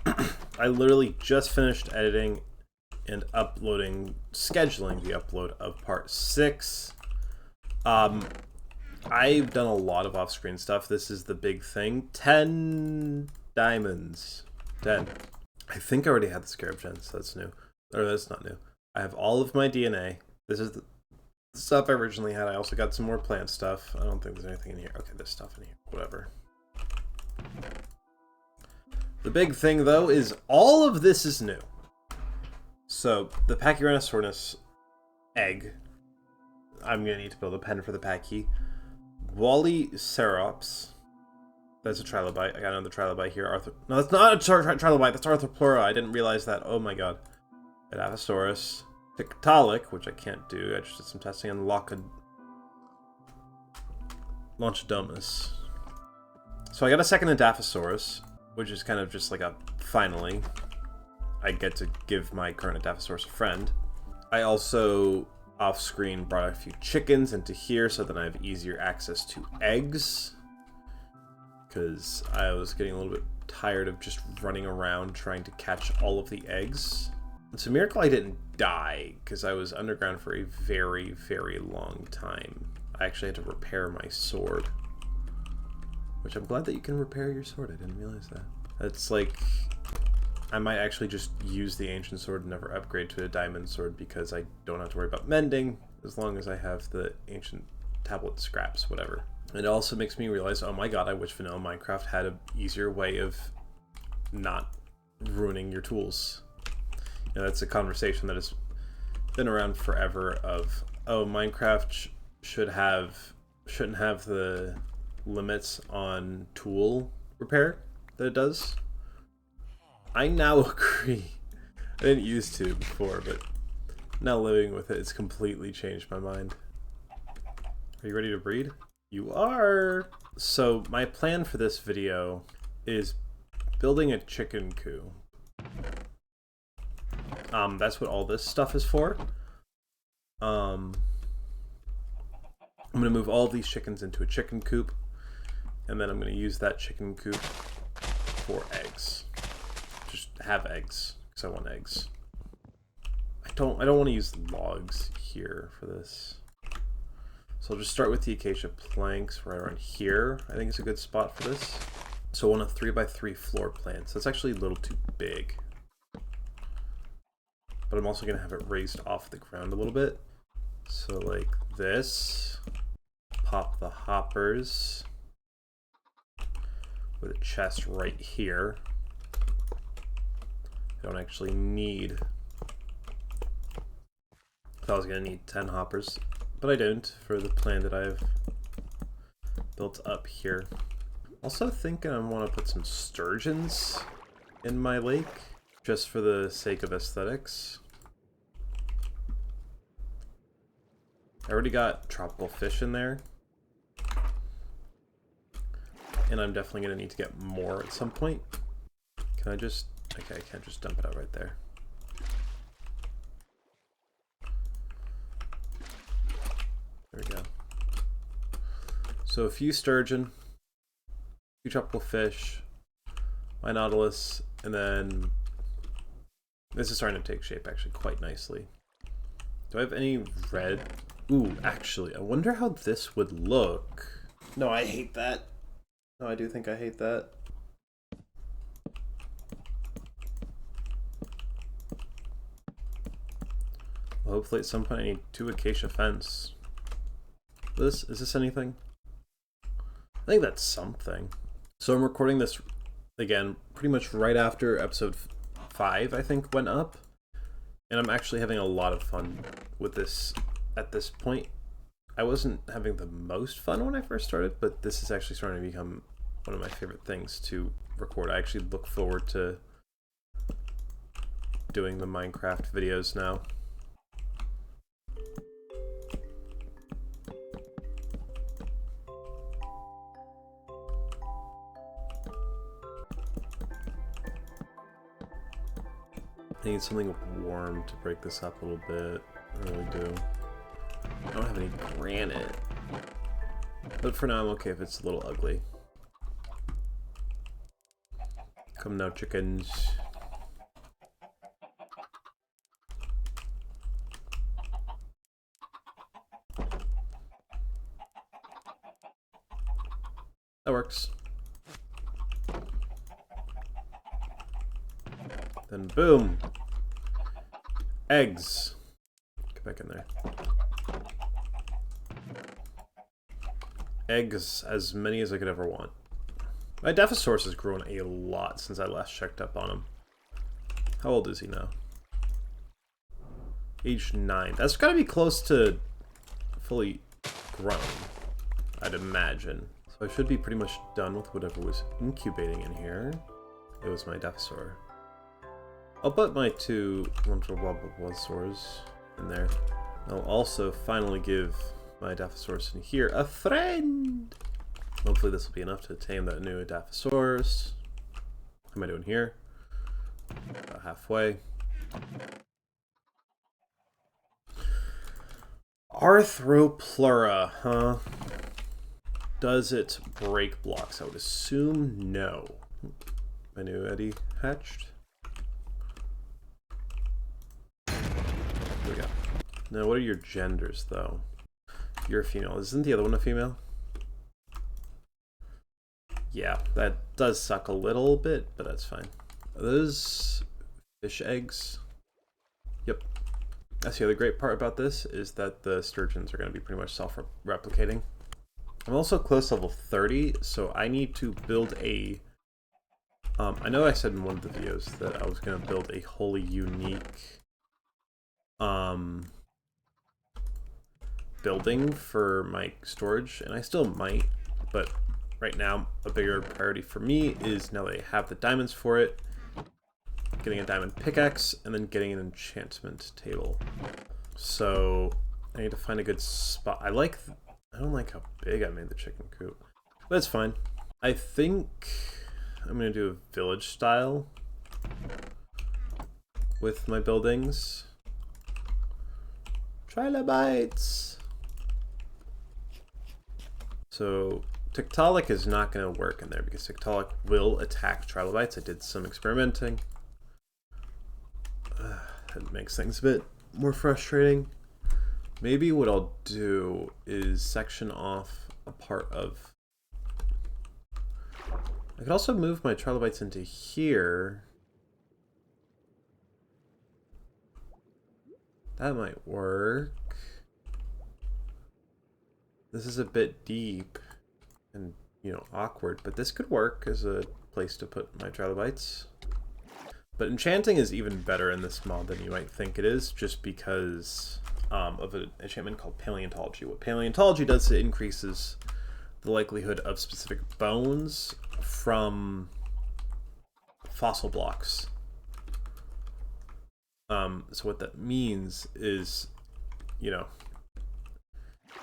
I literally just finished editing and scheduling the upload of part 6. I've done a lot of off-screen stuff. This is the big thing. 10 diamonds. 10. I think I already had the Scarab Gen, so that's new. Or that's not new. I have all of my DNA. This is the stuff I originally had. I also got some more plant stuff. I don't think there's anything in here. Okay, there's stuff in here. Whatever. The big thing, though, is all of this is new. So, the Pachyrhinosaurus egg. I'm going to need to build a pen for the Pachy. Wally Cerops. That's a trilobite. I got another trilobite here. No, that's not a trilobite. That's Arthropleura. I didn't realize that. Oh my god. Edaphosaurus. Tiktaalik, which I can't do. I just did some testing on Lonchodomus. So I got a second Edaphosaurus, which is kind of just like a finally. I get to give my current Edaphosaurus a friend. I also off-screen brought a few chickens into here so that I have easier access to eggs. Because I was getting a little bit tired of just running around trying to catch all of the eggs. It's a miracle I didn't die, because I was underground for a very, very long time. I actually had to repair my sword. Which I'm glad that you can repair your sword. I didn't realize that. It's like, I might actually just use the ancient sword and never upgrade to a diamond sword because I don't have to worry about mending as long as I have the ancient tablet scraps, whatever. It also makes me realize, oh my god, I wish vanilla Minecraft had an easier way of not ruining your tools. You know, that's a conversation that has been around forever of, oh, Minecraft shouldn't have the limits on tool repair that it does. I now agree. I didn't used to before, but now living with it, it's completely changed my mind. Are you ready to breed? You are! So my plan for this video is building a chicken coop. That's what all this stuff is for. I'm going to move all these chickens into a chicken coop, and then I'm going to use that chicken coop for eggs. Just have eggs, because I want eggs. I don't want to use logs here for this. So I'll just start with the acacia planks right around here. I think it's a good spot for this. So I want a 3x3 floor plan. So that's actually a little too big. But I'm also going to have it raised off the ground a little bit. So like this. Pop the hoppers. With a chest right here. I don't actually need... I thought I was going to need 10 hoppers. But I don't, for the plan that I've built up here. Also thinking I want to put some sturgeons in my lake, just for the sake of aesthetics. I already got tropical fish in there. And I'm definitely going to need to get more at some point. Can I just... Okay, I can't just dump it out right there. There we go. So a few sturgeon, a few tropical fish, my nautilus, and then this is starting to take shape actually quite nicely. Do I have any red? Ooh, actually, I wonder how this would look. No, I hate that. No, I do think I hate that. Well, hopefully at some point I need 2 acacia fence. Is this anything? I think that's something. So I'm recording this again pretty much right after episode 5 I think went up, and I'm actually having a lot of fun with this at this point. I wasn't having the most fun when I first started, but this is actually starting to become one of my favorite things to record. I actually look forward to doing the Minecraft videos now. I need something warm to break this up a little bit. I really do. I don't have any granite. But for now I'm okay if it's a little ugly. Come now, chickens. That works. Then boom. Eggs. Get back in there. Eggs, as many as I could ever want. My Defosaurus has grown a lot since I last checked up on him. How old is he now? Age 9. That's gotta be close to fully grown, I'd imagine. So I should be pretty much done with whatever was incubating in here. It was my Defosaur. I'll put my 2 wonderful Bulbasaurs in there. I'll also finally give my Defosaurus in here a friend! Hopefully this will be enough to tame that new Dilophosaurus. How am I doing here? About halfway. Arthropleura, huh? Does it break blocks? I would assume no. My new Eddie hatched. Here we go. Now, what are your genders, though? You're a female. Isn't the other one a female? Yeah, that does suck a little bit, but that's fine. Are those fish eggs? Yep. That's the other great part about this, is that the sturgeons are going to be pretty much self-replicating. I'm also close to level 30, so I need to build a... I know I said in one of the videos that I was going to build a wholly unique building for my storage, and I still might, but right now a bigger priority for me is, now that I have the diamonds for it, getting a diamond pickaxe and then getting an enchantment table. So I need to find a good spot. I don't like how big I made the chicken coop, but it's fine. I think I'm gonna do a village style with my buildings. Trilobites. So Tiktaalik is not going to work in there because Tiktaalik will attack trilobites. I did some experimenting. That makes things a bit more frustrating. Maybe what I'll do is section off a part of... I could also move my trilobites into here. That might work. This is a bit deep and, you know, awkward, but this could work as a place to put my trilobites. But enchanting is even better in this mod than you might think it is, just because of an enchantment called paleontology. What paleontology does is it increases the likelihood of specific bones from fossil blocks. So what that means is, you know,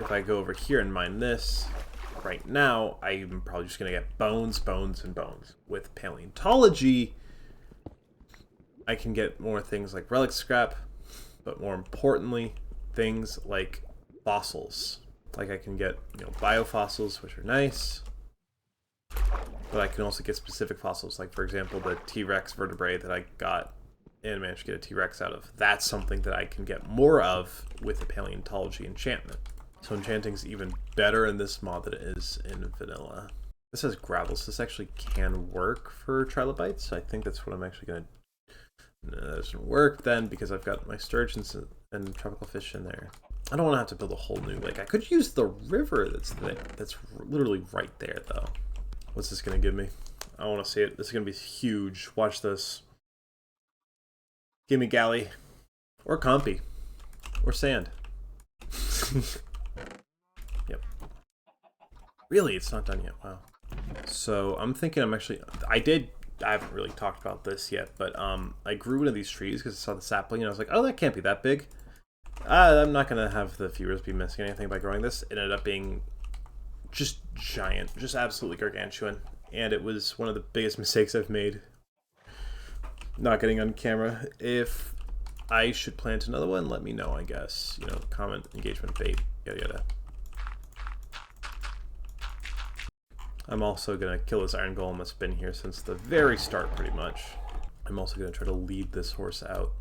if I go over here and mine this, right now, I'm probably just going to get bones, bones, and bones. With paleontology, I can get more things like relic scrap, but more importantly, things like fossils. Like I can get, you know, biofossils, which are nice, but I can also get specific fossils, like for example, the T-Rex vertebrae that I got and managed to get a T-Rex out of. That's something that I can get more of with the paleontology enchantment. So enchanting is even better in this mod than it is in vanilla. This has gravel, so this actually can work for trilobites. I think that's what I'm actually going to... No, that doesn't work then, because I've got my sturgeons and tropical fish in there. I don't want to have to build a whole new lake. I could use the river that's there. That's literally right there, though. What's this going to give me? I want to see it. This is going to be huge. Watch this. Give me galley. Or compy. Or sand. Yep. Really? It's not done yet. Wow. So I'm thinking I haven't really talked about this yet, but I grew one of these trees because I saw the sapling and I was like, oh, that can't be that big. I'm not going to have the viewers be missing anything by growing this. It ended up being just giant, just absolutely gargantuan. And it was one of the biggest mistakes I've made not getting on camera. If I should plant another one, let me know, I guess. You know, comment, engagement, bait, yada yada. I'm also going to kill this iron golem that's been here since the very start, pretty much. I'm also going to try to lead this horse out.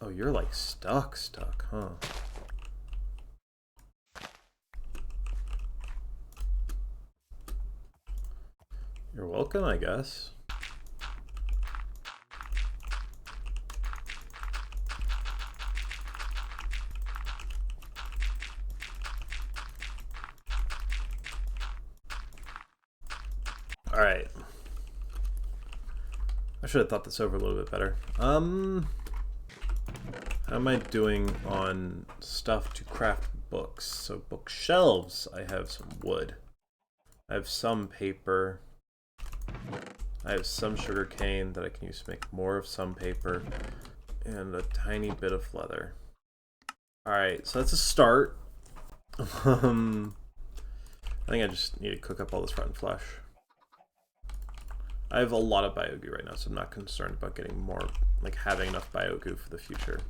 Oh, you're like stuck, huh? You're welcome, I guess. Alright. I should have thought this over a little bit better. How am I doing on stuff to craft books? So bookshelves, I have some wood. I have some paper. I have some sugar cane that I can use to make more of some paper. And a tiny bit of leather. Alright, so that's a start. I think I just need to cook up all this rotten flesh. I have a lot of bio goo right now, so I'm not concerned about getting more, like having enough bio goo for the future.